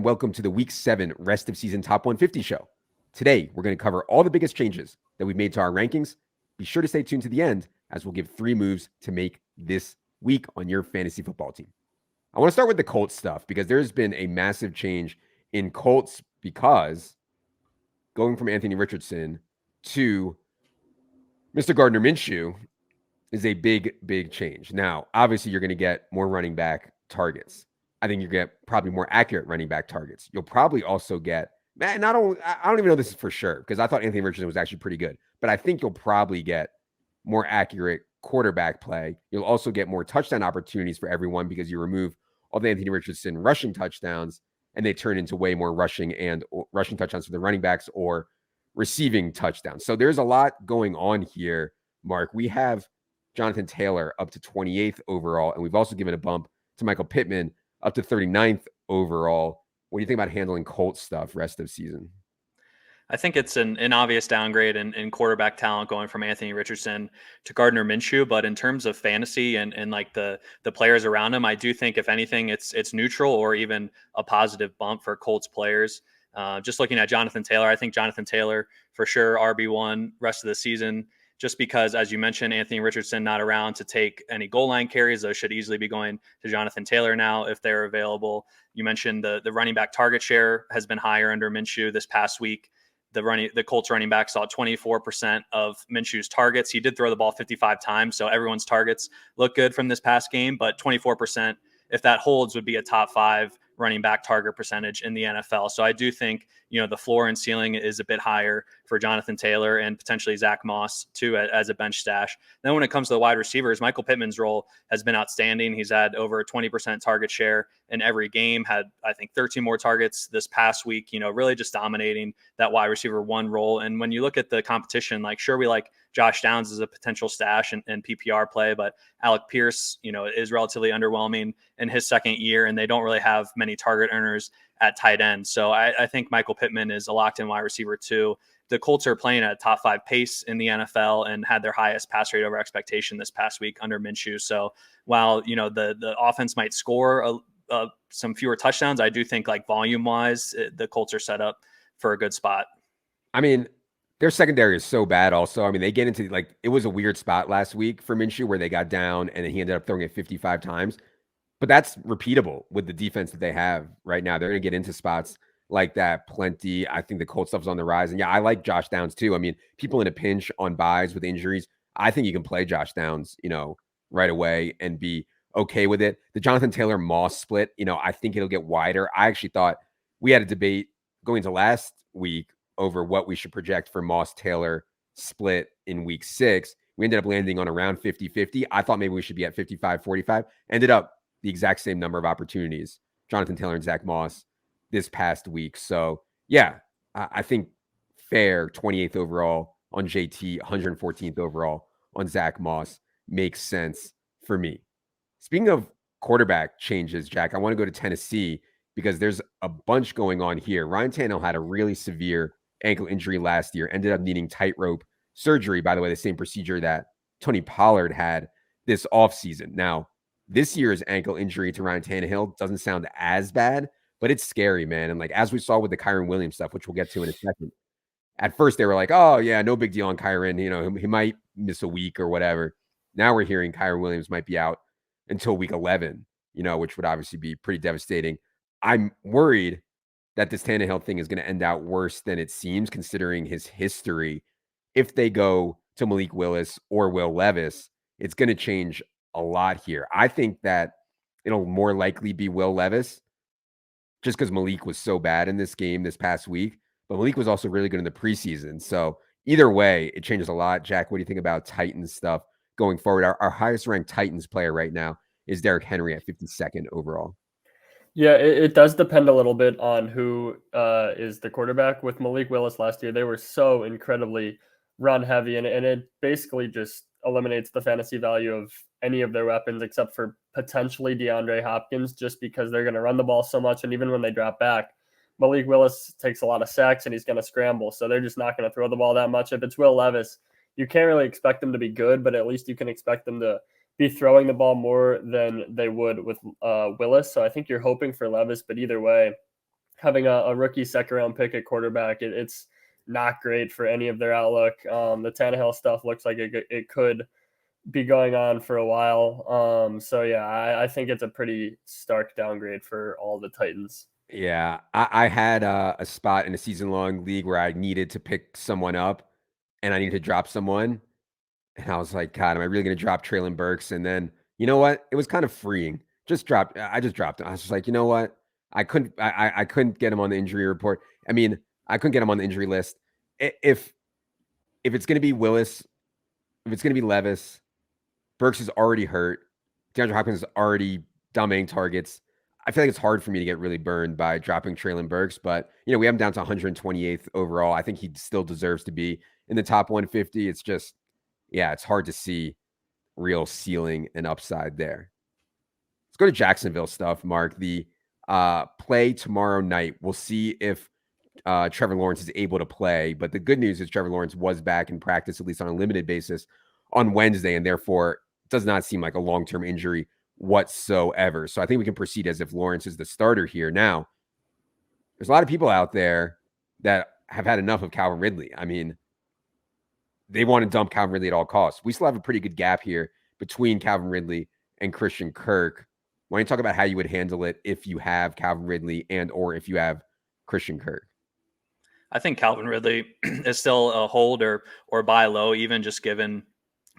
Welcome to the Week 7 Rest of Season Top 150 show. Today, we're going to cover all the biggest changes that we've made to our rankings. Be sure to stay tuned to the end as we'll give 3 moves to make this week on your fantasy football team. I want to start with the Colts stuff because there's been a massive change in Colts because going from Anthony Richardson to Mr. Gardner Minshew is a big, big change. Now, obviously, you're going to get more running back targets. I think you get probably more accurate running back targets. You'll probably also get, I don't even know this is for sure because I thought Anthony Richardson was actually pretty good, but I think you'll probably get more accurate quarterback play. You'll also get more touchdown opportunities for everyone because you remove all the Anthony Richardson rushing touchdowns and they turn into way more rushing touchdowns for the running backs or receiving touchdowns. So there's a lot going on here, Mark. We have Jonathan Taylor up to 28th overall, and we've also given a bump to Michael Pittman up to 39th overall. What do you think about handling Colts stuff rest of season? I think it's an obvious downgrade in quarterback talent going from Anthony Richardson to Gardner Minshew. But in terms of fantasy and like the players around him, I do think if anything, it's neutral or even a positive bump for Colts players. Just looking at Jonathan Taylor, I think Jonathan Taylor for sure RB1 rest of the season. Just because, as you mentioned, Anthony Richardson not around to take any goal line carries. Those should easily be going to Jonathan Taylor now if they're available. You mentioned the running back target share has been higher under Minshew this past week. The Colts running back saw 24% of Minshew's targets. He did throw the ball 55 times, so everyone's targets look good from this past game, but 24%, if that holds, would be a top 5 running back target percentage in the NFL. So I do think, the floor and ceiling is a bit higher for Jonathan Taylor and potentially Zach Moss too as a bench stash. Then when it comes to the wide receivers, Michael Pittman's role has been outstanding. He's had over a 20% target share in every game, had I think 13 more targets this past week, really just dominating that wide receiver 1 role. And when you look at the competition, like sure, we like Josh Downs as a potential stash and PPR play, but Alec Pierce, is relatively underwhelming in his second year, and they don't really have many target earners at tight end. So I think Michael Pittman is a locked-in wide receiver too. The Colts are playing at a top 5 pace in the NFL and had their highest pass rate over expectation this past week under Minshew. So while the offense might score some fewer touchdowns, I do think like volume-wise, the Colts are set up for a good spot. I mean, their secondary is so bad also. I mean, they get into it was a weird spot last week for Minshew where they got down and he ended up throwing it 55 times. But that's repeatable with the defense that they have right now. They're going to get into spots like that plenty. I think the Colts stuff's on the rise. And yeah, I like Josh Downs too. I mean, people in a pinch on buys with injuries, I think you can play Josh Downs, right away and be okay with it. The Jonathan Taylor Moss split, I think it'll get wider. I actually thought we had a debate going to last week over what we should project for Moss Taylor split in week 6. We ended up landing on around 50-50. I thought maybe we should be at 55-45. Ended up the exact same number of opportunities, Jonathan Taylor and Zach Moss this past week. So yeah, I think fair 28th overall on JT, 114th overall on Zach Moss makes sense for me. Speaking of quarterback changes, Jack, I want to go to Tennessee because there's a bunch going on here. Ryan Tannehill had a really severe ankle injury last year, ended up needing tightrope surgery, by the way, the same procedure that Tony Pollard had this offseason. Now, this year's ankle injury to Ryan Tannehill doesn't sound as bad, but it's scary, man. And as we saw with the Kyren Williams stuff, which we'll get to in a second, at first they were like, oh, yeah, no big deal on Kyren. He might miss a week or whatever. Now we're hearing Kyren Williams might be out until week 11, which would obviously be pretty devastating. I'm worried that this Tannehill thing is going to end out worse than it seems, considering his history. If they go to Malik Willis or Will Levis, it's going to change a lot here. I think that it'll more likely be Will Levis just because Malik was so bad in this game this past week. But Malik was also really good in the preseason. So either way, it changes a lot. Jack, what do you think about Titans stuff going forward? Our highest ranked Titans player right now is Derrick Henry at 52nd overall. Yeah, it does depend a little bit on who is the quarterback. With Malik Willis last year, they were so incredibly run heavy, and it basically just eliminates the fantasy value of any of their weapons except for potentially DeAndre Hopkins, just because they're going to run the ball so much. And even when they drop back, Malik Willis takes a lot of sacks and he's going to scramble. So they're just not going to throw the ball that much. If it's Will Levis, you can't really expect them to be good, but at least you can expect them to be throwing the ball more than they would with Willis. So I think you're hoping for Levis, but either way, having a rookie second round pick at quarterback, it's not great for any of their outlook. The Tannehill stuff looks like it could be going on for a while. So yeah, I think it's a pretty stark downgrade for all the Titans. Yeah, I had a spot in a season-long league where I needed to pick someone up, and I needed to drop someone, and I was like, God, am I really going to drop Traylon Burks? And then, you know what? It was kind of freeing. I just dropped him. I was just like, you know what? I couldn't get him on the injury report. I mean, I couldn't get him on the injury list. If it's going to be Willis, if it's going to be Levis, Burks is already hurt. DeAndre Hopkins is already dominating targets. I feel like it's hard for me to get really burned by dropping Traylon Burks, but we have him down to 128th overall. I think he still deserves to be in the top 150. It's just, yeah, it's hard to see real ceiling and upside there. Let's go to Jacksonville stuff, Mark. The play tomorrow night. We'll see if Trevor Lawrence is able to play. But the good news is Trevor Lawrence was back in practice, at least on a limited basis, on Wednesday, and therefore does not seem like a long-term injury whatsoever. So I think we can proceed as if Lawrence is the starter here. Now, there's a lot of people out there that have had enough of Calvin Ridley. I mean, they want to dump Calvin Ridley at all costs. We still have a pretty good gap here between Calvin Ridley and Christian Kirk. Why don't you talk about how you would handle it if you have Calvin Ridley and or if you have Christian Kirk? I think Calvin Ridley is still a hold or buy low, even just given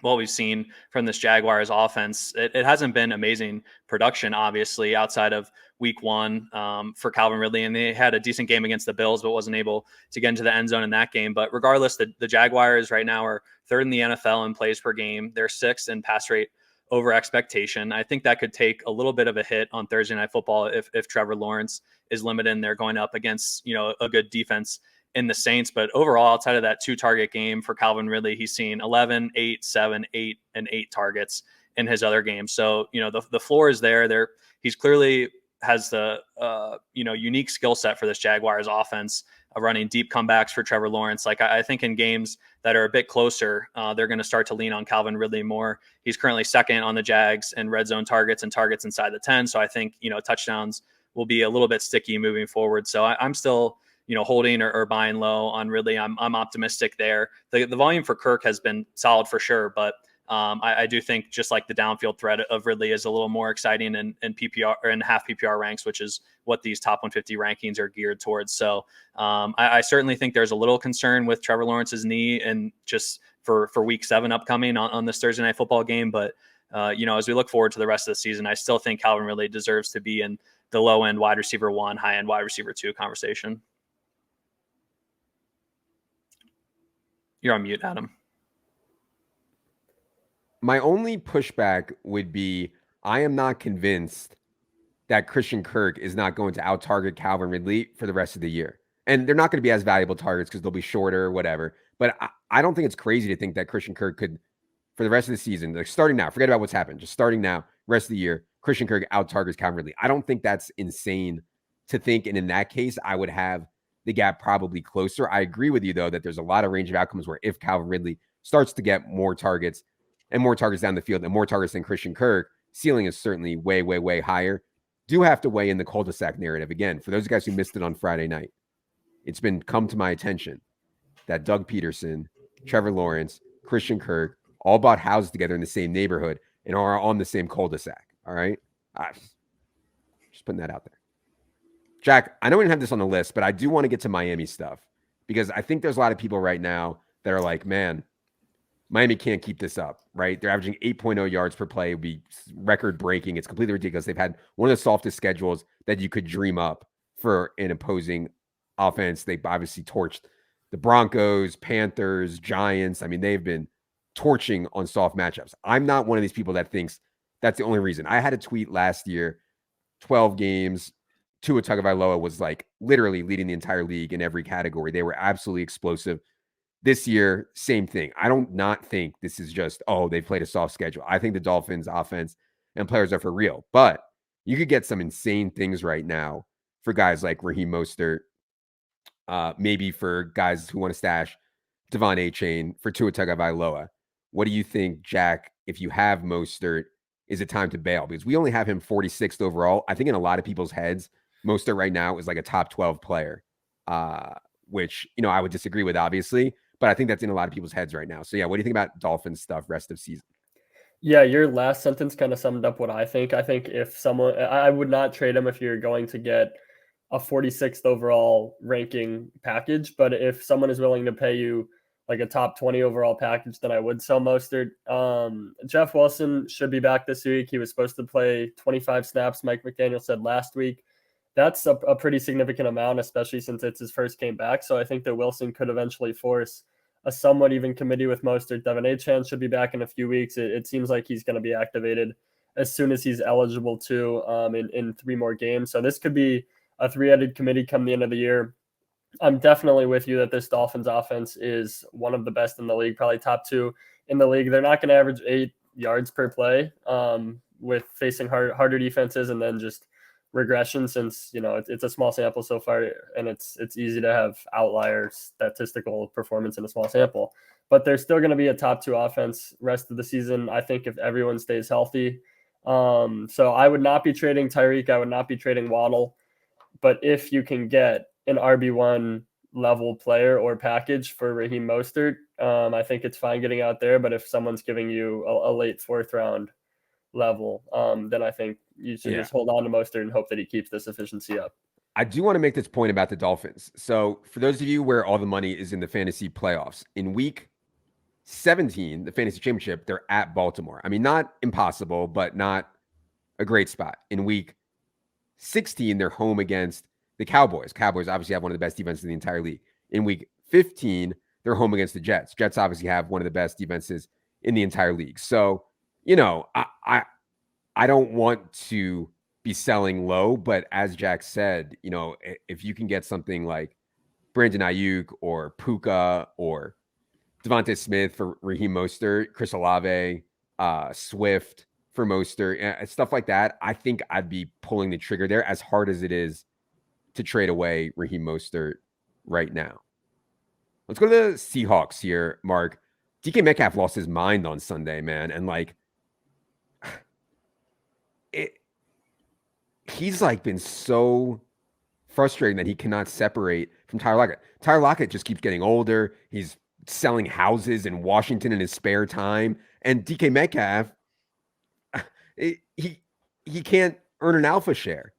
what we've seen from this Jaguars offense. It hasn't been amazing production, obviously, outside of week one for Calvin Ridley. And they had a decent game against the Bills, but wasn't able to get into the end zone in that game. But regardless, the Jaguars right now are third in the NFL in plays per game. They're sixth in pass rate over expectation. I think that could take a little bit of a hit on Thursday Night Football if Trevor Lawrence is limited and they're going up against, a good defense in the Saints. But overall, outside of that 2-target game for Calvin Ridley, he's seen 11, 8, 7, 8, and 8 targets in his other games. So, the floor is there. He's clearly has the, unique skill set for this Jaguars offense of running deep comebacks for Trevor Lawrence. Like I think in games that are a bit closer, they're going to start to lean on Calvin Ridley more. He's currently second on the Jags in red zone targets and targets inside the 10. So I think, touchdowns will be a little bit sticky moving forward. So I'm still, holding or buying low on Ridley. I'm optimistic there. The volume for Kirk has been solid for sure, but I do think just like the downfield threat of Ridley is a little more exciting in PPR or in half PPR ranks, which is what these top 150 rankings are geared towards. So I certainly think there's a little concern with Trevor Lawrence's knee and just for week 7 upcoming on this Thursday Night Football game. But, as we look forward to the rest of the season, I still think Calvin Ridley deserves to be in the low end wide receiver 1, high end wide receiver 2 conversation. You're on mute, Adam. My only pushback would be I am not convinced that Christian Kirk is not going to out-target Calvin Ridley for the rest of the year. And they're not going to be as valuable targets because they'll be shorter or whatever. But I don't think it's crazy to think that Christian Kirk could, for the rest of the season, like starting now, forget about what's happened, just starting now, rest of the year, Christian Kirk out-targets Calvin Ridley. I don't think that's insane to think. And in that case, I would have the gap probably closer. I agree with you, though, that there's a lot of range of outcomes where if Calvin Ridley starts to get more targets and more targets down the field and more targets than Christian Kirk, ceiling is certainly way, way, way higher. Do have to weigh in the cul-de-sac narrative. Again, for those guys who missed it on Friday night, it's been come to my attention that Doug Peterson, Trevor Lawrence, Christian Kirk, all bought houses together in the same neighborhood and are on the same cul-de-sac. All right? Just putting that out there. Jack, I know we didn't have this on the list, but I do want to get to Miami stuff because I think there's a lot of people right now that are like, man, Miami can't keep this up, right? They're averaging 8.0 yards per play. It would be record breaking. It's completely ridiculous. They've had one of the softest schedules that you could dream up for an opposing offense. They've obviously torched the Broncos, Panthers, Giants. I mean, they've been torching on soft matchups. I'm not one of these people that thinks that's the only reason. I had a tweet last year, 12 games, Tua Tagovailoa was like literally leading the entire league in every category. They were absolutely explosive. This year, same thing. I don't not think this is just, they played a soft schedule. I think the Dolphins offense and players are for real. But you could get some insane things right now for guys like Raheem Mostert, maybe for guys who want to stash Devon A-Chain, for Tua Tagovailoa. What do you think, Jack, if you have Mostert, is it time to bail? Because we only have him 46th overall. I think in a lot of people's heads, Mostert right now is like a top 12 player, which, I would disagree with, obviously, but I think that's in a lot of people's heads right now. So, yeah, what do you think about Dolphins stuff rest of season? Yeah, your last sentence kind of summed up what I think. I think if someone, I would not trade him if you're going to get a 46th overall ranking package. But if someone is willing to pay you like a top 20 overall package, then I would sell Mostert. Jeff Wilson should be back this week. He was supposed to play 25 snaps, Mike McDaniel said last week. That's a pretty significant amount, especially since it's his first game back. So I think that Wilson could eventually force a somewhat even committee with Mostert. Devin Achane should be back in a few weeks. It seems like he's going to be activated as soon as he's eligible to in 3 more games. So this could be a 3-headed committee come the end of the year. I'm definitely with you that this Dolphins offense is one of the best in the league, probably top 2 in the league. They're not going to average 8 yards per play with facing harder defenses and then just regression, since it's a small sample so far, and it's easy to have outlier statistical performance in a small sample. But they're still going to be a top 2 offense rest of the season, I think, if everyone stays healthy. So I would not be trading Tyreek. I would not be trading Waddle. But if you can get an RB1 level player or package for Raheem Mostert, I think it's fine getting out there. But if someone's giving you a late 4th round level, then I think you should just hold on to Mostert and hope that he keeps this efficiency up. I do want to make this point about the Dolphins. So for those of you where all the money is in the fantasy playoffs, in week 17, the fantasy championship, they're at Baltimore. I mean, not impossible, but not a great spot. In week 16, they're home against the Cowboys. Cowboys obviously have one of the best defenses in the entire league. In week 15, they're home against the Jets. Jets obviously have one of the best defenses in the entire league. So, I don't want to be selling low, but as Jack said, if you can get something like Brandon Ayuk or Puka or Devontae Smith for Raheem Mostert, Chris Olave, Swift for Mostert, stuff like that, I think I'd be pulling the trigger there, as hard as it is to trade away Raheem Mostert right now. Let's go to the Seahawks here, Mark. DK Metcalf lost his mind on Sunday, man. And he's been so frustrating that he cannot separate from Tyler Lockett. Tyler Lockett just keeps getting older. He's selling houses in Washington in his spare time. And DK Metcalf, he can't earn an alpha share,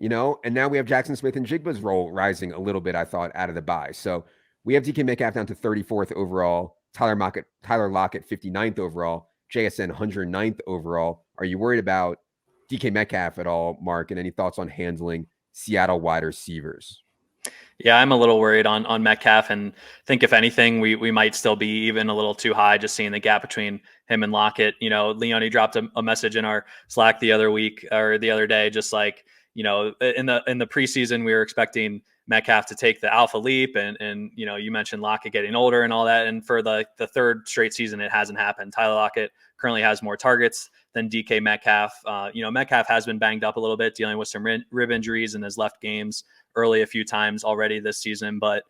And now we have Jackson Smith and Jigba's role rising a little bit, I thought, out of the bye. So we have DK Metcalf down to 34th overall, Tyler Lockett 59th overall, JSN 109th overall. Are you worried about DK Metcalf at all, Mark? And any thoughts on handling Seattle wide receivers? Yeah, I'm a little worried on Metcalf, and think if anything, we might still be even a little too high, just seeing the gap between him and Lockett. Leone dropped a message in our Slack the other day, just in the preseason, we were expecting Metcalf to take the alpha leap, and you mentioned Lockett getting older and all that, and for the 3rd straight season, it hasn't happened. Tyler Lockett currently has more targets than DK Metcalf. Metcalf has been banged up a little bit, dealing with some rib injuries and has left games early a few times already this season. But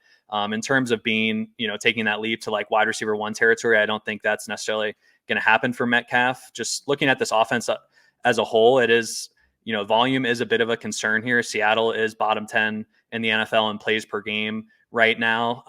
in terms of being, taking that leap to wide receiver 1 territory, I don't think that's necessarily going to happen for Metcalf. Just looking at this offense as a whole, it is, volume is a bit of a concern here. Seattle is bottom 10 in the NFL in plays per game right now.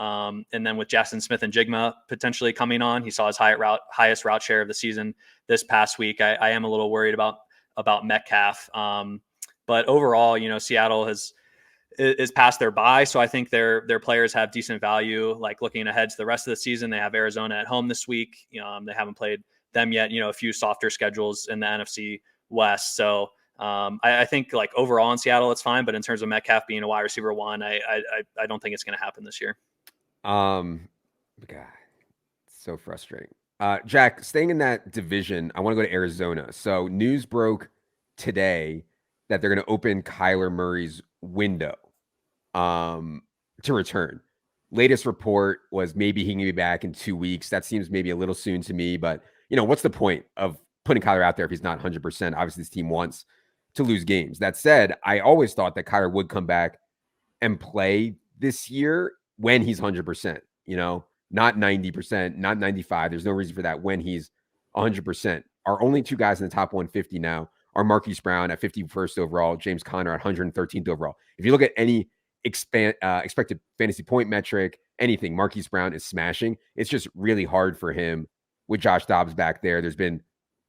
And then with Jackson Smith and Jigma potentially coming on, he saw his highest route share of the season this past week. I am a little worried about Metcalf. But overall, Seattle is past their bye. So I think their players have decent value. Looking ahead to the rest of the season, they have Arizona at home this week. They haven't played them yet, a few softer schedules in the NFC West. So I think overall in Seattle, it's fine. But in terms of Metcalf being a wide receiver 1, I don't think it's going to happen this year. God, so frustrating. Jack, staying in that division, I want to go to Arizona. So news broke today that they're going to open Kyler Murray's window to return. Latest report was maybe he can be back in 2 weeks. That seems maybe a little soon to me, but what's the point of putting Kyler out there if he's not 100%? Obviously, this team wants to lose games. That said, I always thought that Kyler would come back and play this year when he's 100%, not 90%, not 95. There's no reason for that when he's 100%. Our only 2 guys in the top 150 now are Marquise Brown at 51st overall, James Conner at 113th overall. If you look at any expected fantasy point metric, anything, Marquise Brown is smashing. It's just really hard for him with Josh Dobbs back there. There's been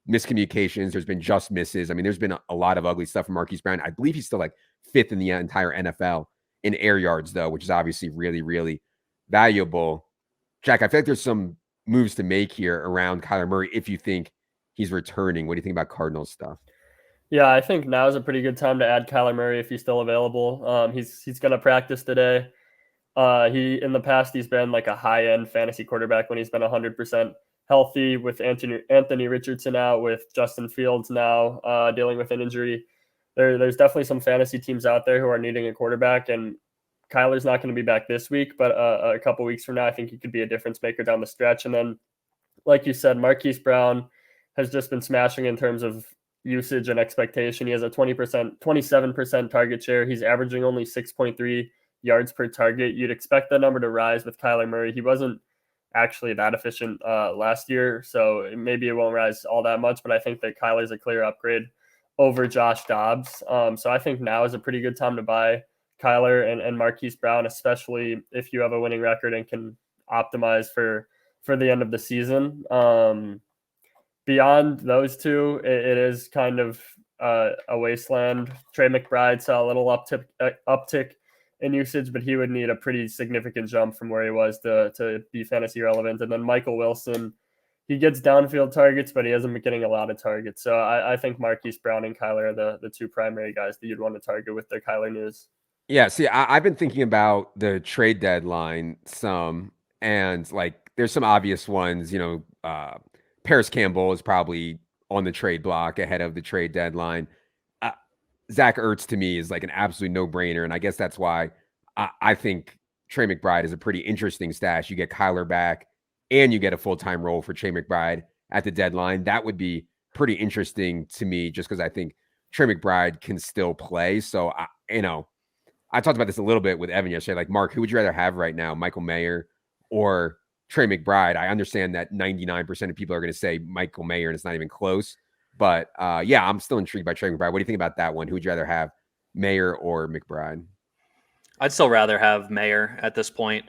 miscommunications. There's been just misses. I mean, there's been a lot of ugly stuff from Marquise Brown. I believe he's still like 5th in the entire NFL in air yards, though, which is obviously really, really valuable. Jack, I feel like there's some moves to make here around Kyler Murray if you think he's returning. What do you think about Cardinals stuff? Yeah, I think now is a pretty good time to add Kyler Murray if he's still available. He's going to practice today. In the past, he's been like a high-end fantasy quarterback when he's been 100% healthy, with Anthony Richardson out, with Justin Fields now dealing with an injury. There's definitely some fantasy teams out there who are needing a quarterback, and Kyler's not going to be back this week, but a couple weeks from now, I think he could be a difference maker down the stretch. And then, like you said, Marquise Brown has just been smashing in terms of usage and expectation. He has a 27% target share. He's averaging only 6.3 yards per target. You'd expect that number to rise with Kyler Murray. He wasn't actually that efficient last year, so maybe it won't rise all that much, but I think that Kyler's a clear upgrade over Josh Dobbs. So I think now is a pretty good time to buy Kyler and Marquise Brown, especially if you have a winning record and can optimize for the end of the season. Beyond those two, it is kind of a wasteland. Trey McBride saw a little uptick in usage, but he would need a pretty significant jump from where he was to be fantasy relevant. And then Michael Wilson, he gets downfield targets, but he hasn't been getting a lot of targets. So I think Marquise Brown and Kyler are the two primary guys that you'd want to target with their Kyler news. Yeah, see, I've been thinking about the trade deadline some, and like there's some obvious ones, Paris Campbell is probably on the trade block ahead of the trade deadline. Zach Ertz to me is like an absolute no-brainer, and I guess that's why I think Trey McBride is a pretty interesting stash. You get Kyler back, and you get a full-time role for Trey McBride at the deadline. That would be pretty interesting to me, just because I think Trey McBride can still play. So I talked about this a little bit with Evan yesterday. Like, Mark, who would you rather have right now, Michael Mayer or Trey McBride? I understand that 99% of people are going to say Michael Mayer, and it's not even close. But yeah, I'm still intrigued by Trey McBride. What do you think about that one? Who would you rather have, Mayer or McBride? I'd still rather have Mayer at this point,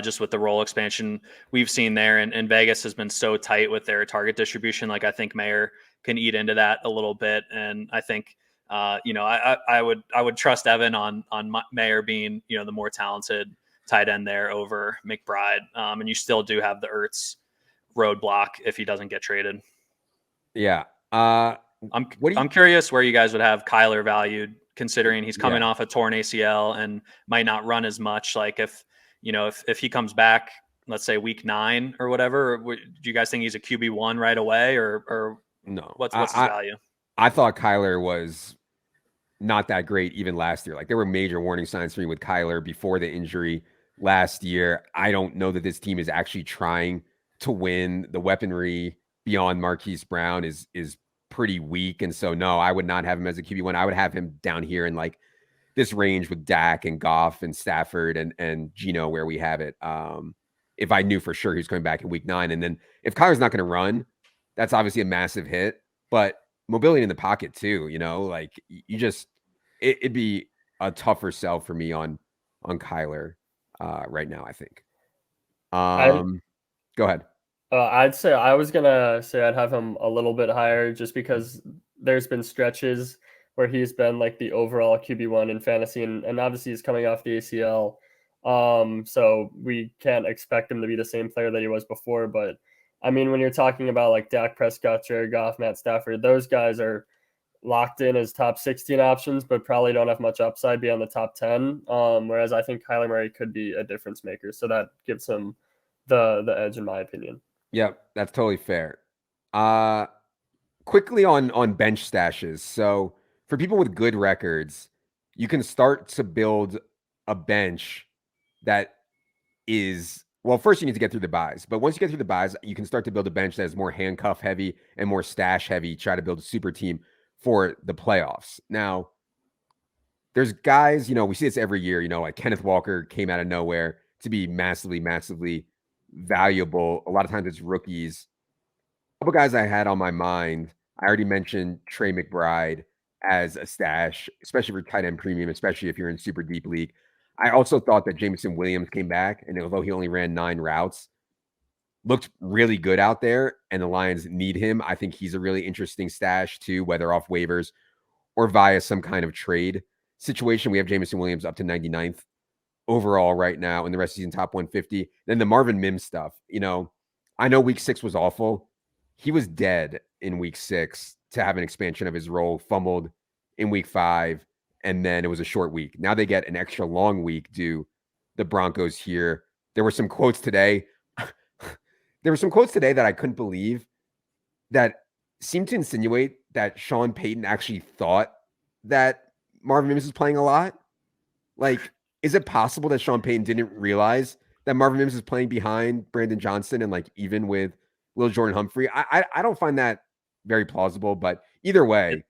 just with the role expansion we've seen there. And Vegas has been so tight with their target distribution. Like, I think Mayer can eat into that a little bit. And I think, I would trust Evan on Mayer being, the more talented tight end there over McBride. And you still do have the Ertz roadblock if he doesn't get traded. Yeah. I'm curious where you guys would have Kyler valued, considering he's coming off a torn ACL and might not run as much. Like, if he comes back, let's say week 9 or whatever, do you guys think he's a QB1 right away, or no? What's his value? I thought Kyler was not that great even last year. Like, there were major warning signs for me with Kyler before the injury last year. I don't know that this team is actually trying to win. The weaponry beyond Marquise Brown is pretty weak. And so, no, I would not have him as a QB1. I would have him down here in like this range with Dak and Goff and Stafford and Geno, where we have it. If I knew for sure he's coming back in week 9. And then if Kyler's not going to run, that's obviously a massive hit. But mobility in the pocket too, like it'd be a tougher sell for me on Kyler right now, I think. Go ahead. I'd say I was gonna say I'd have him a little bit higher, just because there's been stretches where he's been like the overall QB1 in fantasy, and obviously he's coming off the ACL. So we can't expect him to be the same player that he was before. But I mean, when you're talking about like Dak Prescott, Jared Goff, Matt Stafford, those guys are locked in as top 16 options, but probably don't have much upside beyond the top 10. Whereas I think Kyler Murray could be a difference maker. So that gives him the edge, in my opinion. Yeah, that's totally fair. Quickly on bench stashes. So for people with good records, you can start to build a bench that is, well, first you need to get through the buys. But once you get through the buys, you can start to build a bench that is more handcuff heavy and more stash heavy. Try to build a super team for the playoffs. Now, there's guys, we see this every year, like Kenneth Walker came out of nowhere to be massively, massively valuable. A lot of times it's rookies. A couple guys I had on my mind I already mentioned Trey McBride as a stash, especially for tight end premium, especially if you're in super deep league. I also thought that Jameson Williams came back, and although he only ran 9 routes, looked really good out there, and the Lions need him. I think he's a really interesting stash too, whether off waivers or via some kind of trade situation. We have Jameson Williams up to 99th overall right now in the rest of the season, top 150. Then the Marvin Mims stuff. I know week 6 was awful. He was dead in week 6 to have an expansion of his role, fumbled in week 5, and then it was a short week. Now they get an extra long week due the Broncos here. There were some quotes today. That I couldn't believe that seemed to insinuate that Sean Payton actually thought that Marvin Mims was playing a lot. Like, is it possible that Sean Payton didn't realize that Marvin Mims is playing behind Brandon Johnson and like even with Lil Jordan Humphrey? I don't find that very plausible, but either way,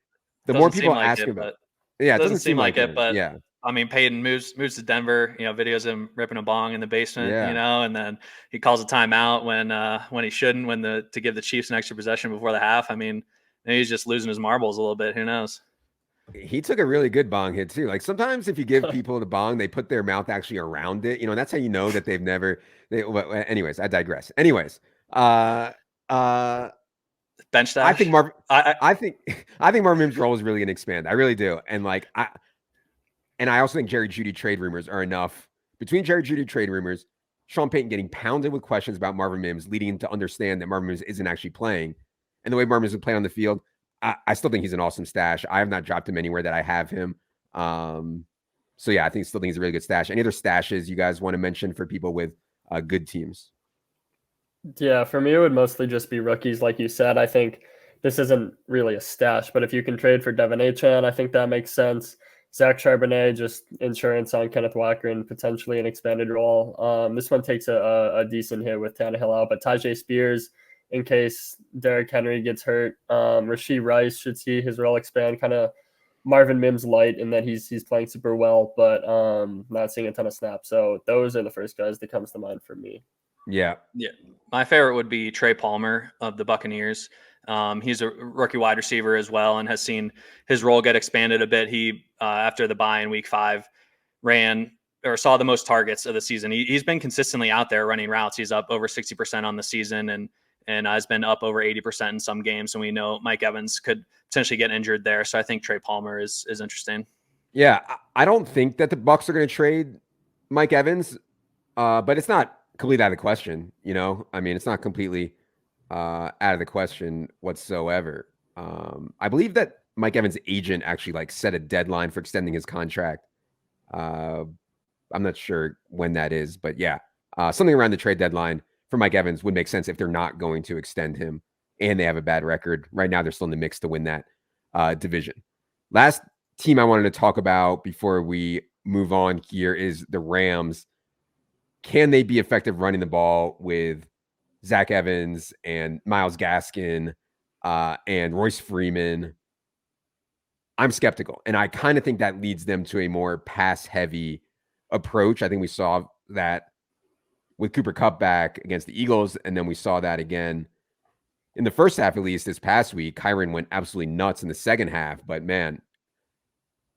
the more people ask about it, yeah, it doesn't seem like it, but yeah. I mean, Peyton moves to Denver, videos him ripping a bong in the basement, Yeah. and then he calls a timeout when he shouldn't, to give the Chiefs an extra possession before the half. I mean, maybe he's just losing his marbles a little bit. Who knows? He took a really good bong hit too. Like sometimes if you give people the bong, they put their mouth actually around it. And that's how you know that they've never. Anyways, I digress. Anyways, Bench stash. I think Marvin Mims' role is really going to expand. I really do. And I also think Jerry Jeudy trade rumors are enough. Between Jerry Jeudy trade rumors, Sean Payton getting pounded with questions about Marvin Mims, leading him to understand that Marvin Mims isn't actually playing, and the way Marvin Mims is playing on the field. I still think he's an awesome stash. I have not dropped him anywhere that I have him. So yeah, still think he's a really good stash. Any other stashes you guys want to mention for people with good teams? Yeah, for me, it would mostly just be rookies. Like you said, I think this isn't really a stash, but if you can trade for Devin Achane, I think that makes sense. Zach Charbonnet, just insurance on Kenneth Walker and potentially an expanded role. This one takes a decent hit with Tannehill out, but Tajay Spears, in case Derrick Henry gets hurt. Rashee Rice should see his role expand, kind of Marvin Mims light in that he's playing super well, but not seeing a ton of snaps. So those are the first guys that comes to mind for me. Yeah. My favorite would be Trey Palmer of the Buccaneers. He's a rookie wide receiver as well and has seen his role get expanded a bit. He, after the bye in week 5, saw the most targets of the season. He's been consistently out there running routes. He's up over 60% on the season and has been up over 80% in some games. And we know Mike Evans could potentially get injured there. So I think Trey Palmer is interesting. Yeah. I don't think that the Bucs are going to trade Mike Evans, but it's not completely out of the question. It's not completely out of the question whatsoever. I believe that Mike Evans' agent actually set a deadline for extending his contract. I'm not sure when that is, but yeah, something around the trade deadline for Mike Evans would make sense if they're not going to extend him and they have a bad record. Right now, they're still in the mix to win that division. Last team I wanted to talk about before we move on here is the Rams. Can they be effective running the ball with Zach Evans and Myles Gaskin and Royce Freeman? I'm skeptical. And I kind of think that leads them to a more pass-heavy approach. I think we saw that with Cooper Kupp back against the Eagles, and then we saw that again in the first half, at least this past week. Kyren went absolutely nuts in the second half, but man,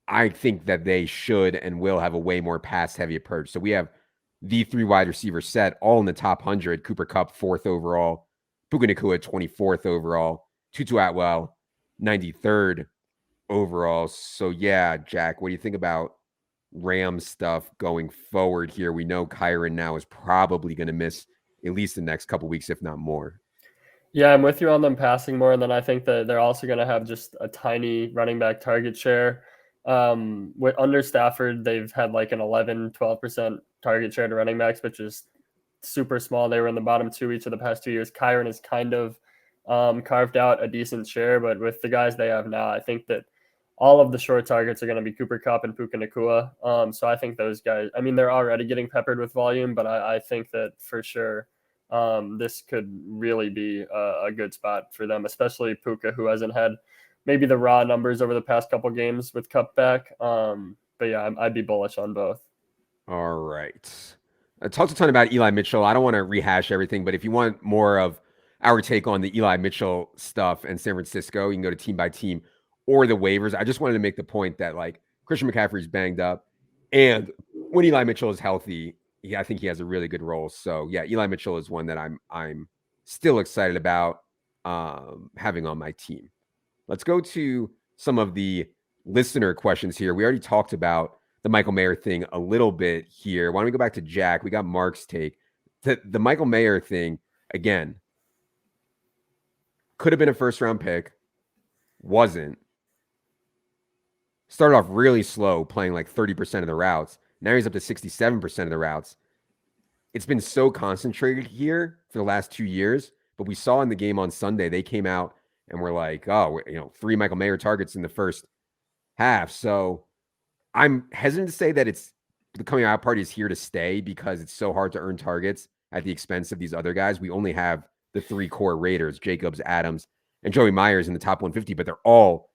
I think that they should and will have a way more pass-heavy approach. So we have the 3 wide receiver set all in the top 100. Cooper Kupp 4th overall, Puka Nacua 24th overall, Tutu Atwell 93rd overall. So yeah, Jack, what do you think about Rams stuff going forward here? We know Kyren now is probably going to miss at least the next couple weeks, if not more. Yeah, I'm with you on them passing more, and then I think that they're also going to have just a tiny running back target share. Under Stafford, they've had like an 11, 12% target share to running backs, which is super small. They were in the bottom 2 each of the past 2 years. Kyren has kind of carved out a decent share, but with the guys they have now, I think that all of the short targets are going to be Cooper Kupp and Puka Nacua. So I think those guys, they're already getting peppered with volume, but I think that for sure this could really be a good spot for them, especially Puka, who hasn't had maybe the raw numbers over the past couple games with Kupp back. But yeah, I'd be bullish on both. All right. I talked a ton about Eli Mitchell. I don't want to rehash everything, but if you want more of our take on the Eli Mitchell stuff and San Francisco. You can go to team by team or the waivers. I just wanted to make the point that like Christian McCaffrey's banged up, and when Eli Mitchell is healthy, I think he has a really good role. So yeah, Eli Mitchell is one that I'm still excited about having on my team. Let's go to some of the listener questions here. We already talked about the Michael Mayer thing a little bit here. Why don't we go back to Jack? We got Mark's take. The Michael Mayer thing, again, could have been a first-round pick. Wasn't. Started off really slow, playing like 30% of the routes. Now he's up to 67% of the routes. It's been so concentrated here for the last 2 years, but we saw in the game on Sunday, they came out and were like, oh, 3 Michael Mayer targets in the first half. So I'm hesitant to say that the coming out party is here to stay because it's so hard to earn targets at the expense of these other guys. We only have the 3 core Raiders, Jacobs, Adams, and Joey Myers in the top 150, but they're all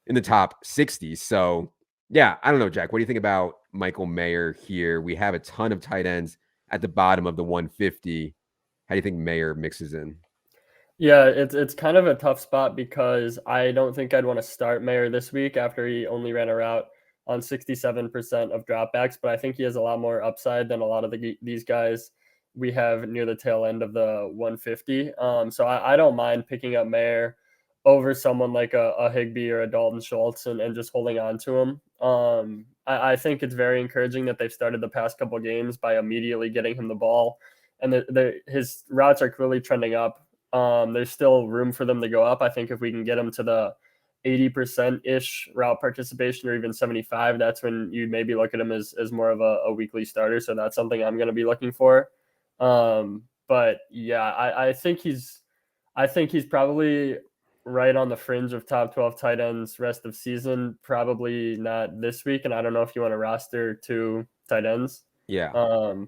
in the top 60. So yeah, I don't know, Jack. What do you think about Michael Mayer here? We have a ton of tight ends at the bottom of the 150. How do you think Mayer mixes in? Yeah, it's kind of a tough spot because I don't think I'd want to start Mayer this week after he only ran a route on 67% of dropbacks, but I think he has a lot more upside than a lot of these guys we have near the tail end of the 150. So I don't mind picking up Mayer over someone like a Higbee or a Dalton Schultz and just holding on to him. I think it's very encouraging that they've started the past couple games by immediately getting him the ball, and his routes are clearly trending up. There's still room for them to go up. I think if we can get them to the 80%-ish route participation or even 75, that's when you'd maybe look at him as more of a weekly starter. So that's something I'm going to be looking for. But yeah, I think he's probably right on the fringe of top 12 tight ends rest of season. Probably not this week. And I don't know if you want to roster 2 tight ends. Yeah.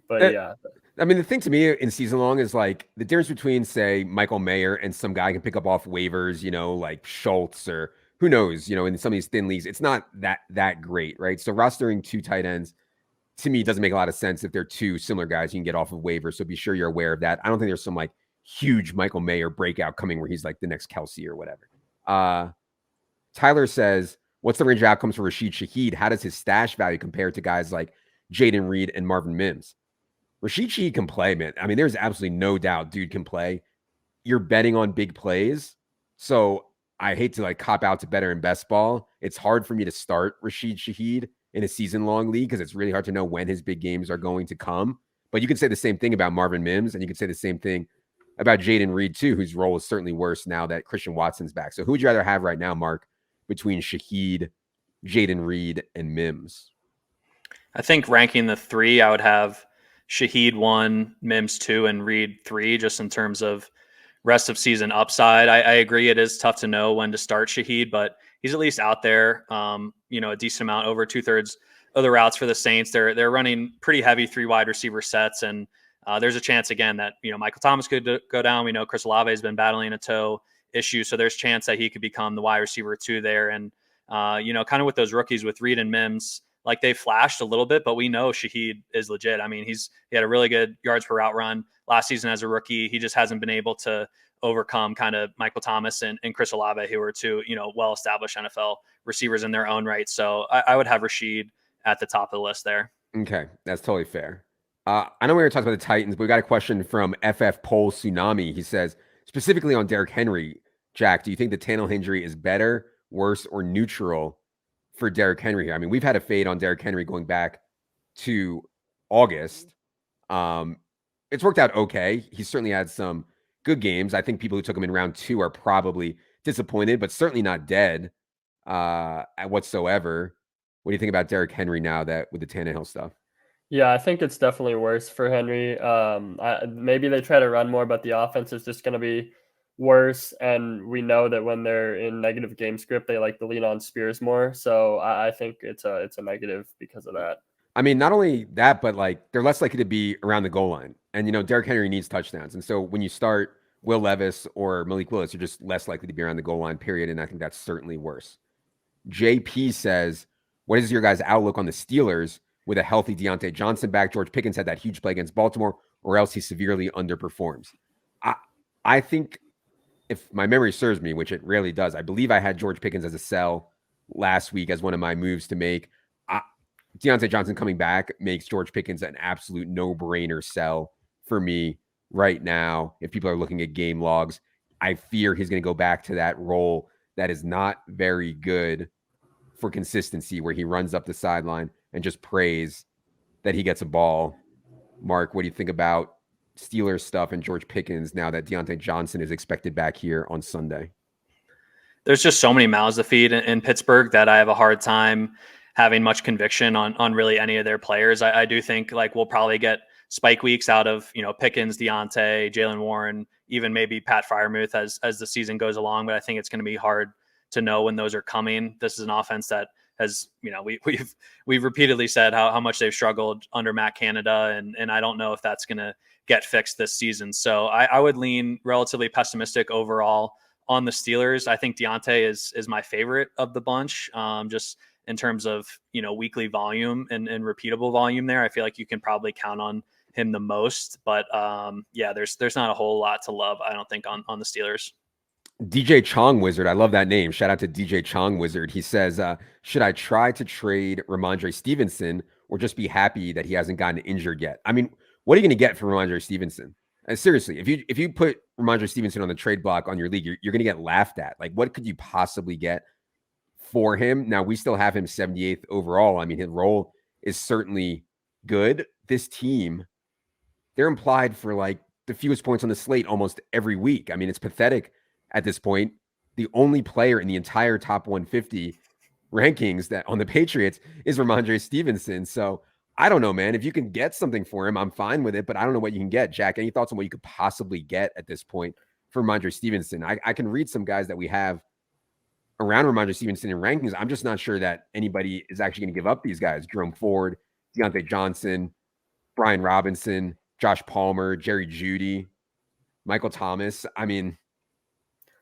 But yeah. I mean, the thing to me in season long is like the difference between, say, Michael Mayer and some guy can pick up off waivers, like Schultz or who knows, in some of these thin leagues. It's not that great, right? So rostering 2 tight ends to me doesn't make a lot of sense if they're 2 similar guys you can get off of waivers. So be sure you're aware of that. I don't think there's some like huge Michael Mayer breakout coming where he's like the next Kelsey or whatever. Tyler says, what's the range of outcomes for Rashid Shaheed? How does his stash value compare to guys like Jaden Reed and Marvin Mims? Rashid Shaheed can play, man. I mean, there's absolutely no doubt dude can play. You're betting on big plays. So I hate to like cop out to better in best ball. It's hard for me to start Rashid Shaheed in a season-long league because it's really hard to know when his big games are going to come. But you can say the same thing about Marvin Mims, and you can say the same thing about Jaden Reed too, whose role is certainly worse now that Christian Watson's back. So who would you rather have right now, Mark, between Shaheed, Jaden Reed, and Mims? I think ranking the 3, I would have Shaheed 1, Mims 2, and Reed 3, just in terms of rest of season upside. I agree it is tough to know when to start Shaheed, but he's at least out there, a decent amount, over 2/3 of the routes for the Saints. They're running pretty heavy 3 wide receiver sets, and there's a chance again that Michael Thomas could go down. We know Chris Olave has been battling a toe issue, so there's chance that he could become the wide receiver 2 there. And kind of with those rookies with Reed and Mims, like they flashed a little bit, but we know Shaheed is legit. I mean, he had a really good yards per route run last season as a rookie. He just hasn't been able to overcome kind of Michael Thomas and Chris Olave, who are 2, well-established NFL receivers in their own right. So I would have Rashid at the top of the list there. Okay, that's totally fair. I know we were talking about the Titans, but we got a question from FF Pole Tsunami. He says, specifically on Derrick Henry, Jack, do you think the Tannehill injury is better, worse, or neutral for Derrick Henry here? I mean, we've had a fade on Derrick Henry going back to August. It's worked out okay. He's certainly had some good games. I think people who took him in round 2 are probably disappointed, but certainly not dead whatsoever. What do you think about Derrick Henry now that with the Tannehill stuff? Yeah, I think it's definitely worse for Henry. Maybe they try to run more, but the offense is just going to be worse. And we know that when they're in negative game script, they like to lean on Spears more. So I think it's a negative because of that. I mean, not only that, but like they're less likely to be around the goal line. And, Derrick Henry needs touchdowns. And so when you start Will Levis or Malik Willis, you're just less likely to be around the goal line, period. And I think that's certainly worse. JP says, what is your guys' outlook on the Steelers with a healthy Deontay Johnson back? George Pickens had that huge play against Baltimore, or else he severely underperforms. I think if my memory serves me, which it rarely does, I believe I had George Pickens as a sell last week as one of my moves to make. Deontay Johnson coming back makes George Pickens an absolute no-brainer sell for me right now. If people are looking at game logs, I fear he's going to go back to that role that is not very good for consistency, where he runs up the sideline and just prays that he gets a ball. Mark, what do you think about Steelers stuff and George Pickens now that Deontay Johnson is expected back here on Sunday? There's just so many mouths to feed in Pittsburgh that I have a hard time having much conviction on really any of their players. I do think like we'll probably get spike weeks out of, Pickens, Deontay, Jalen Warren, even maybe Pat Freiermuth as the season goes along. But I think it's going to be hard to know when those are coming. This is an offense that has, we've repeatedly said how much they've struggled under Matt Canada, and I don't know if that's going to get fixed this season. So I would lean relatively pessimistic overall on the Steelers. I think Deontay is my favorite of the bunch, just in terms of, weekly volume and repeatable volume there. I feel like you can probably count on him the most, but there's not a whole lot to love, I don't think, on the Steelers. DJ Chong Wizard, I love that name. Shout out to DJ Chong Wizard. He says, should I try to trade Ramondre Stevenson or just be happy that he hasn't gotten injured yet? I mean, what are you going to get for Ramondre Stevenson? Seriously, if you put Ramondre Stevenson on the trade block on your league, you're going to get laughed at. Like, what could you possibly get for him? Now, we still have him 78th overall. I mean, his role is certainly good. This team, they're implied for like the fewest points on the slate almost every week. I mean, it's pathetic at this point. The only player in the entire top 150 rankings that on the Patriots is Ramondre Stevenson. So I don't know, man. If you can get something for him, I'm fine with it, but I don't know what you can get. Jack, any thoughts on what you could possibly get at this point for Ramondre Stevenson? I can read some guys that we have around Ramondre Stevenson in rankings. I'm just not sure that anybody is actually going to give up these guys. Jerome Ford, Deontay Johnson, Brian Robinson, Josh Palmer, Jerry Jeudy, Michael Thomas. I mean,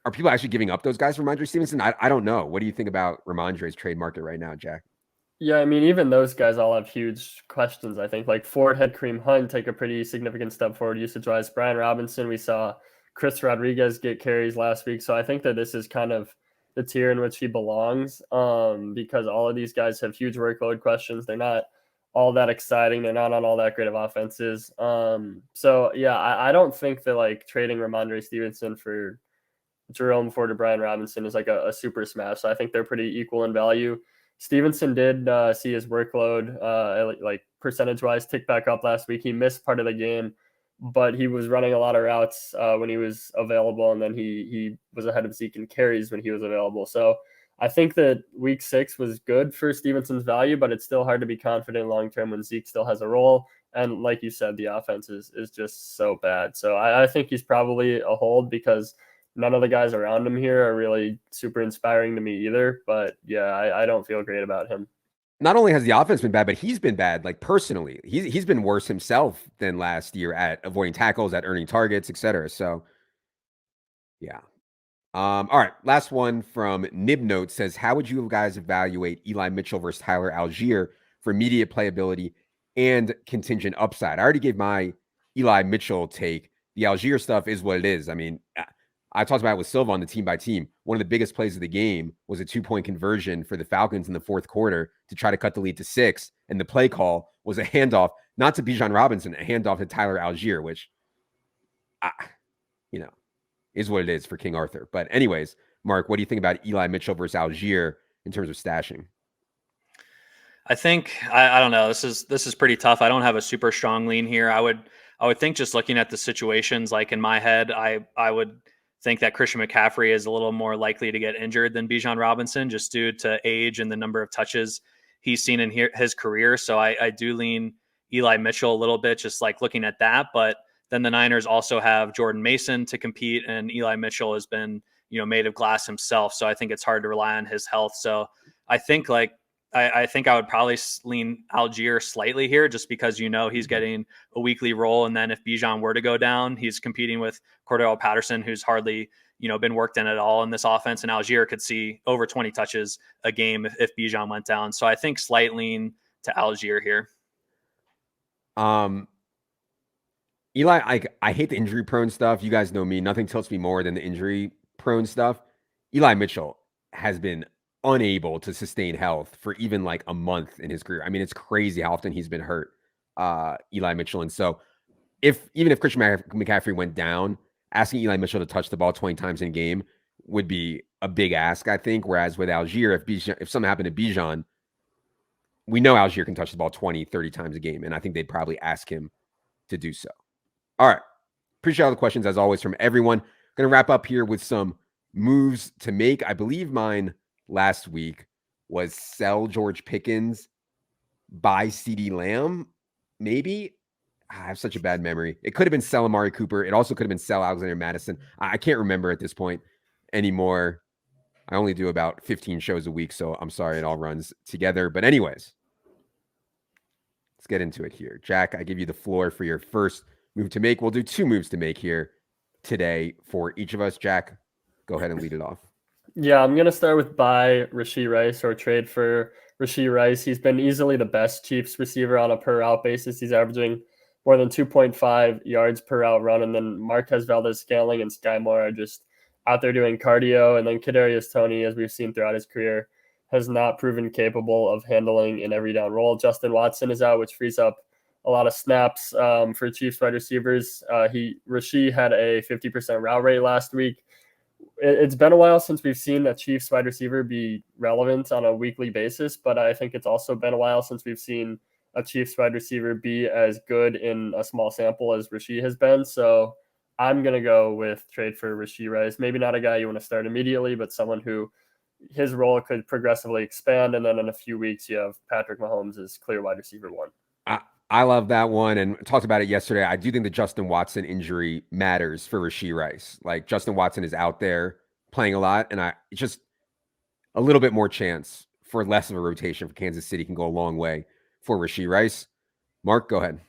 are people actually giving up those guys for Ramondre Stevenson? I don't know. What do you think about Ramondre's trade market right now, Jack? Yeah, I mean, even those guys all have huge questions, I think. Like Ford had Kareem Hunt take a pretty significant step forward usage-wise. Brian Robinson, we saw Chris Rodriguez get carries last week. So I think that this is kind of the tier in which he belongs, because all of these guys have huge workload questions. They're not all that exciting. They're not on all that great of offenses. So, yeah, I don't think that like trading Ramondre Stevenson for Jerome Ford or Brian Robinson is like a super smash. So I think they're pretty equal in value. Stevenson did see his workload, like percentage-wise, tick back up last week. He missed part of the game, but he was running a lot of routes when he was available, and then he was ahead of Zeke in carries when he was available. So I think that week 6 was good for Stevenson's value, but it's still hard to be confident long-term when Zeke still has a role. And like you said, the offense is just so bad. So I think he's probably a hold because none of the guys around him here are really super inspiring to me either. But yeah, I don't feel great about him. Not only has the offense been bad, but he's been bad, like personally. He's been worse himself than last year at avoiding tackles, at earning targets, etc. So yeah. All right. Last one from Nib Note says, how would you guys evaluate Eli Mitchell versus Tyler Algier for immediate playability and contingent upside? I already gave my Eli Mitchell take. The Algier stuff is what it is. I mean, I talked about it with Silva on the team by team. One of the biggest plays of the game was a 2-point conversion for the Falcons in the fourth quarter to try to cut the lead to 6. And the play call was a handoff, not to Bijan Robinson, a handoff to Tyler Algier, which, is what it is for King Arthur. But anyways, Mark, what do you think about Eli Mitchell versus Algier in terms of stashing? I think I don't know. This is pretty tough. I don't have a super strong lean here. I would think, just looking at the situations, like in my head, I would think that Christian McCaffrey is a little more likely to get injured than Bijan Robinson, just due to age and the number of touches he's seen in his career. So I do lean Eli Mitchell a little bit, just like looking at that. But then the Niners also have Jordan Mason to compete, and Eli Mitchell has been, made of glass himself. So I think it's hard to rely on his health. So I think I think I would probably lean Algier slightly here, just because he's getting a weekly role, and then if Bijan were to go down, he's competing with Cordell Patterson, who's hardly been worked in at all in this offense, and Algier could see over 20 touches a game if Bijan went down. So I think slight lean to Algier here. Eli, I hate the injury prone stuff. You guys know me. Nothing tilts me more than the injury prone stuff. Eli Mitchell has been unable to sustain health for even like a month in his career. I mean, it's crazy how often he's been hurt, Eli Mitchell. And so even if Christian McCaffrey went down, asking Eli Mitchell to touch the ball 20 times in a game would be a big ask, I think. Whereas with Algier, if something happened to Bijan, we know Algier can touch the ball 20, 30 times a game. And I think they'd probably ask him to do so. All right. Appreciate all the questions as always from everyone. Going to wrap up here with some moves to make. I believe mine last week was sell George Pickens, buy CeeDee Lamb. Maybe. I have such a bad memory. It could have been sell Amari Cooper. It also could have been sell Alexander Madison. I can't remember at this point anymore. I only do about 15 shows a week, so I'm sorry it all runs together. But anyways, let's get into it here. Jack, I give you the floor for your first move to make. We'll do 2 moves to make here today for each of us. Jack, go ahead and lead it off. Yeah, I'm going to start with buy Rashee Rice or trade for Rashee Rice. He's been easily the best Chiefs receiver on a per route basis. He's averaging more than 2.5 yards per route run. And then Marquez Valdez-Scantling and Sky Moore are just out there doing cardio. And then Kadarius Toney, as we've seen throughout his career, has not proven capable of handling an every down role. Justin Watson is out, which frees up a lot of snaps for Chiefs wide receivers. Rashee had a 50% route rate last week. It's been a while since we've seen a Chiefs wide receiver be relevant on a weekly basis, but I think it's also been a while since we've seen a Chiefs wide receiver be as good in a small sample as Rashee has been. So I'm going to go with trade for Rashee Rice. Maybe not a guy you want to start immediately, but someone who his role could progressively expand. And then in a few weeks, you have Patrick Mahomes as clear wide receiver 1. I love that one and talked about it yesterday. I do think the Justin Watson injury matters for Rashee Rice. Like Justin Watson is out there playing a lot, and it's just a little bit more chance for less of a rotation for Kansas City can go a long way for Rashee Rice. Mark, go ahead.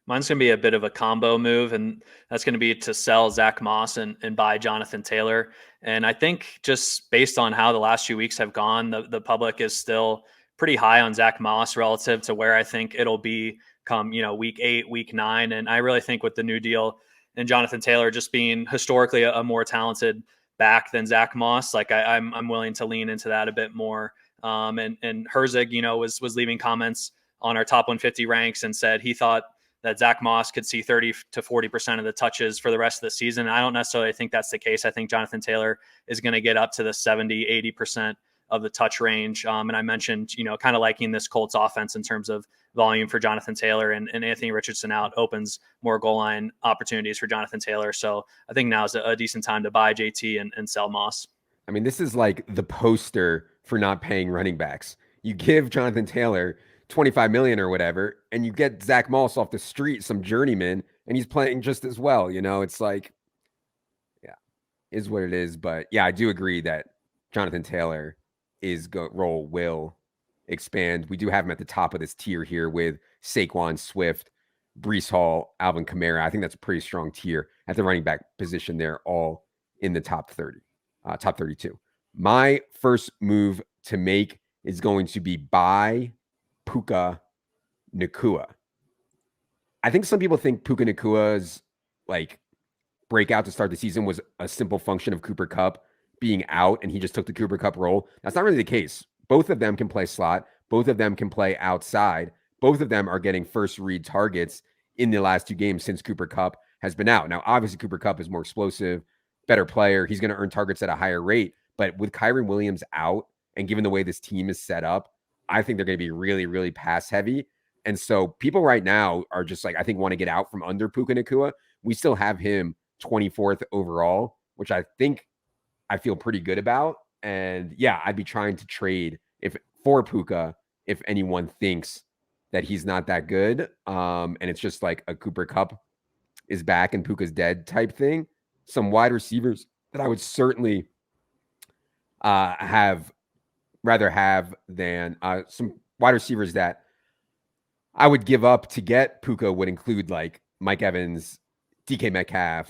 Mine's going to be a bit of a combo move, and that's going to be to sell Zach Moss and buy Jonathan Taylor. And I think just based on how the last few weeks have gone, the public is still pretty high on Zach Moss relative to where I think it'll be come, week 8, week 9. And I really think with the new deal and Jonathan Taylor just being historically a more talented back than Zach Moss, like I'm willing to lean into that a bit more. And Herzig, was leaving comments on our top 150 ranks and said he thought that Zach Moss could see 30 to 40% of the touches for the rest of the season. I don't necessarily think that's the case. I think Jonathan Taylor is going to get up to the 70, 80% of the touch range. And I mentioned, kind of liking this Colts offense in terms of volume for Jonathan Taylor, and Anthony Richardson out opens more goal line opportunities for Jonathan Taylor. So I think now is a decent time to buy JT and sell Moss. I mean, this is like the poster for not paying running backs. You give Jonathan Taylor $25 million or whatever, and you get Zach Moss off the street, some journeyman, and he's playing just as well. It's like, yeah, is what it is. But yeah, I do agree that Jonathan Taylor role will expand. We do have him at the top of this tier here with Saquon, Swift, Breece Hall, Alvin Kamara. I think that's a pretty strong tier at the running back position there, all in the top 30, top 32. My first move to make is going to be buy Puka Nacua. I think some people think Puka Nacua's like breakout to start the season was a simple function of Cooper Kupp being out and he just took the Cooper Kupp role. That's not really the case. Both of them can play slot. Both of them can play outside. Both of them are getting first read targets in the last 2 games since Cooper Kupp has been out. Now, obviously, Cooper Kupp is more explosive, better player. He's going to earn targets at a higher rate. But with Kyren Williams out and given the way this team is set up, I think they're going to be really, really pass heavy. And so people right now are just like, I think, want to get out from under Puka Nacua. We still have him 24th overall, which I think I feel pretty good about. And yeah, I'd be trying to trade for Puka if anyone thinks that he's not that good. And it's just like a Cooper Kupp is back and Puka's dead type thing. Some wide receivers that I would certainly rather have than some wide receivers that I would give up to get Puka would include like Mike Evans, DK Metcalf,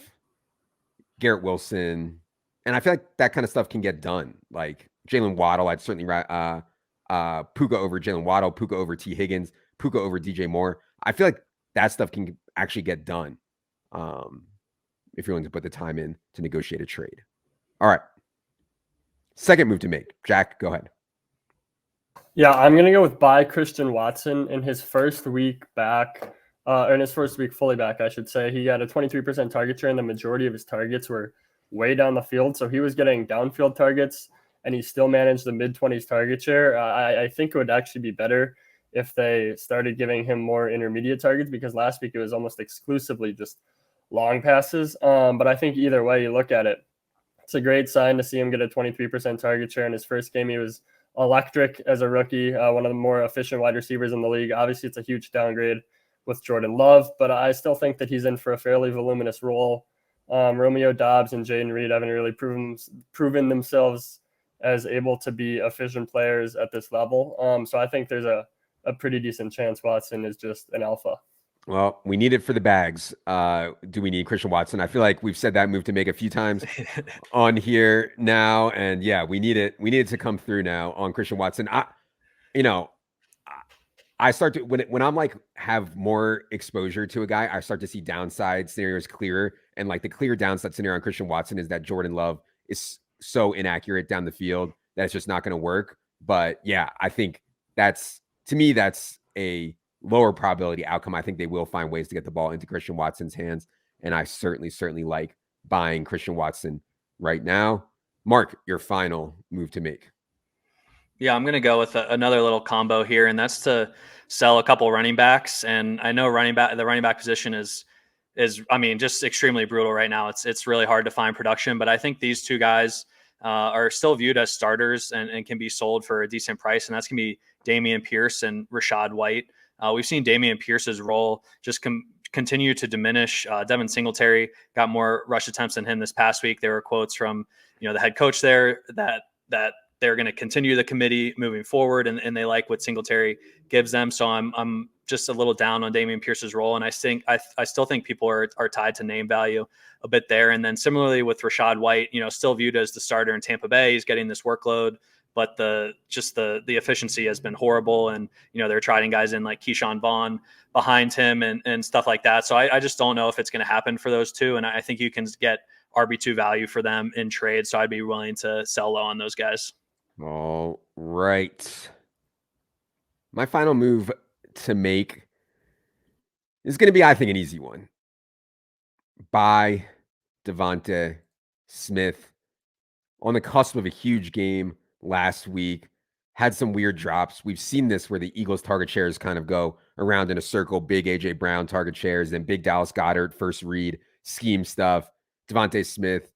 Garrett Wilson. And I feel like that kind of stuff can get done. Like Jalen Waddle, I'd certainly Puka over Jalen Waddle, Puka over T. Higgins, Puka over DJ Moore. I feel like that stuff can actually get done. If you're willing to put the time in to negotiate a trade. All right. Second move to make. Jack, go ahead. Yeah, I'm going to go with buy Christian Watson in his first week back, or in his first week fully back, I should say. He got a 23% target share, and the majority of his targets were way down the field. So he was getting downfield targets, and he still managed the mid-20s target share. I think it would actually be better if they started giving him more intermediate targets, because last week it was almost exclusively just long passes. But I think either way you look at it, it's a great sign to see him get a 23% target share in his first game. He was electric as a rookie, one of the more efficient wide receivers in the league. Obviously, it's a huge downgrade with Jordan Love, but I still think that he's in for a fairly voluminous role. Romeo Doubs and Jaden Reed haven't really proven themselves as able to be efficient players at this level. So I think there's a pretty decent chance Watson is just an alpha. Well, we need it for the bags. Do we need Christian Watson? I feel like we've said that move to make a few times on here now. And yeah, we need it. We need it to come through now on Christian Watson. I start to, when I'm like have more exposure to a guy, I start to see downside scenarios clearer. And like the clear downside scenario on Christian Watson is that Jordan Love is so inaccurate down the field that it's just not going to work. But yeah, I think to me, that's a lower probability outcome. I think they will find ways to get the ball into Christian Watson's hands. And I certainly like buying Christian Watson right now. Mark, your final move to make. Yeah, I'm going to go with another little combo here, and that's to sell a couple running backs. And I know the running back position is I mean, just extremely brutal right now. It's really hard to find production, but I think these two guys are still viewed as starters and can be sold for a decent price. And that's going to be Dameon Pierce and Rachaad White. We've seen Dameon Pierce's role just continue to diminish. Devin Singletary got more rush attempts than him this past week. There were quotes from the head coach there that they're going to continue the committee moving forward, and they like what Singletary gives them. So I'm just a little down on Dameon Pierce's role, and I still think people are tied to name value a bit there. And then similarly with Rachaad White, still viewed as the starter in Tampa Bay, he's getting this workload, but the efficiency has been horrible, and they're trying guys in like Keyshawn Vaughn behind him and stuff like that. So I just don't know if it's going to happen for those two, and I think you can get RB2 value for them in trade. So I'd be willing to sell low on those guys. All right. My final move to make is going to be, I think, an easy one. Buy Devonta Smith on the cusp of a huge game last week. Had some weird drops. We've seen this where the Eagles target shares kind of go around in a circle. Big A.J. Brown target shares, then big Dallas Goedert first read scheme stuff. Devonta Smith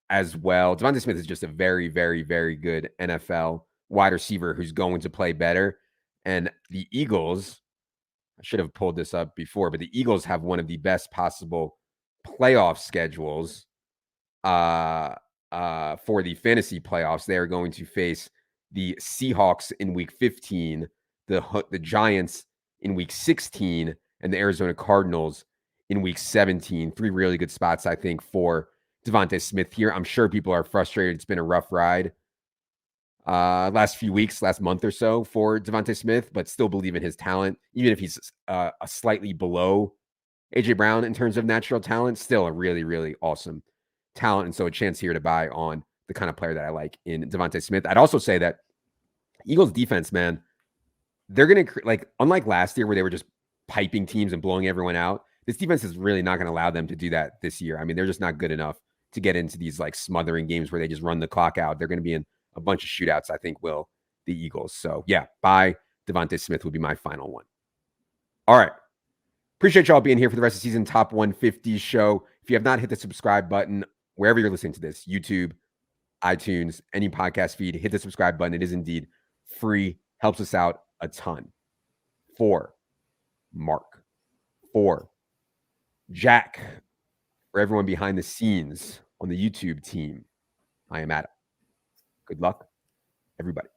as well. Devonta Smith is just a very, very, very good NFL wide receiver who's going to play better. And the Eagles, I should have pulled this up before, but the Eagles have one of the best possible playoff schedules for the fantasy playoffs. They are going to face the Seahawks in week 15, the Giants in week 16, and the Arizona Cardinals in week 17. Three really good spots, I think, for Devonta Smith here. I'm sure people are frustrated. It's been a rough ride last few weeks, last month or so for Devonta Smith, but still believe in his talent. Even if he's a slightly below A.J. Brown in terms of natural talent, still a really, really awesome talent. And so a chance here to buy on the kind of player that I like in Devonta Smith. I'd also say that Eagles defense, man, they're going to, like, unlike last year where they were just piping teams and blowing everyone out, this defense is really not going to allow them to do that this year. I mean, they're just not good enough to get into these like smothering games where they just run the clock out. They're going to be in a bunch of shootouts, I think, will the Eagles. So yeah, buy Devonta Smith would be my final one. All right. Appreciate y'all being here for the rest of the season Top 150 show. If you have not hit the subscribe button, wherever you're listening to this, YouTube, iTunes, any podcast feed, hit the subscribe button. It is indeed free. Helps us out a ton. For Mark, for Jack, for everyone behind the scenes on the YouTube team, I am Adam. Good luck, everybody.